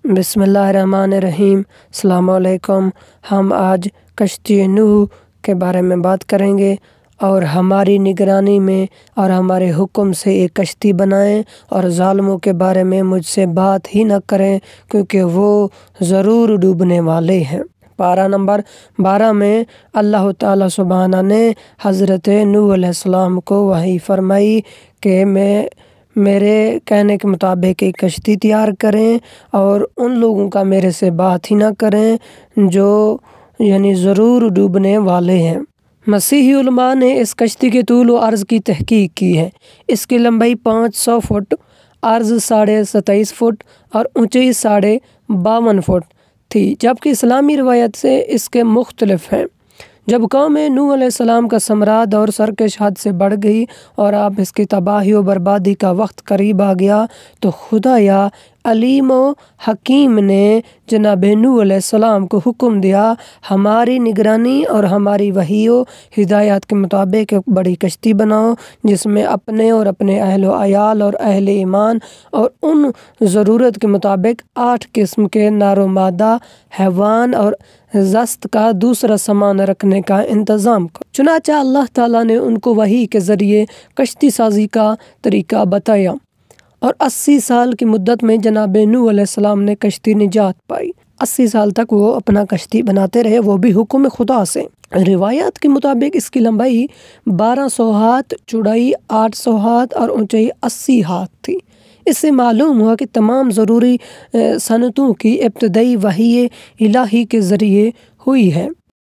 بسم اللہ الرحمن الرحیم۔ السلام علیکم۔ ہم آج کشتی نوح کے بارے میں بات کریں گے اور ہماری نگرانی میں اور ہمارے حکم سے ایک کشتی بنائیں اور ظالموں کے بارے میں مجھ سے بات ہی نہ کریں کیونکہ وہ ضرور ڈوبنے والے ہیں۔ پارہ نمبر 12 میں اللہ تعالیٰ سبحانہ نے حضرت نوح علیہ السلام کو وحی فرمائی کہ میرے کہنے کے مطابق ایک کشتی تیار کریں اور ان لوگوں کا میرے سے بات ہی نہ کریں جو ضرور ڈوبنے والے ہیں۔ مسیحی علماء نے اس کشتی کے طول و عرض کی تحقیق کی ہے۔ اس کی لمبائی 500 فٹ، عرض 27.5 فٹ اور اونچائی 52.5 فٹ تھی، جبکہ اسلامی روایت سے اس کے مختلف ہیں۔ جب قوم نوح علیہ السلام کا ثمرات اور سرکش حد سے بڑھ گئی اور اب اس کی تباہی و بربادی کا وقت قریب آ گیا تو خدا یا علیم و حکیم نے جناب نوح علیہ السلام کو حکم دیا، ہماری نگرانی اور ہماری وحی و ہدایات کے مطابق ایک بڑی کشتی بناؤ جس میں اپنے اور اپنے اہل و عیال اور اہل ایمان اور ان ضرورت کے مطابق 8 قسم کے نر و مادہ حیوان اور زست کا دوسرا سامان رکھنے کا انتظام کرو۔ چنانچہ اللہ تعالیٰ نے ان کو وحی کے ذریعے کشتی سازی کا طریقہ بتایا اور 80 سال کی مدت میں جناب نوح علیہ السلام نے کشتی نجات پائی۔ 80 سال تک وہ اپنا کشتی بناتے رہے، وہ بھی حکم خدا سے۔ روایات کے مطابق اس کی لمبائی 1200 ہاتھ، چوڑائی 800 ہاتھ اور اونچائی 80 ہاتھ تھی۔ اس سے معلوم ہوا کہ تمام ضروری صنعتوں کی ابتدائی وحی الہی کے ذریعے ہوئی ہے۔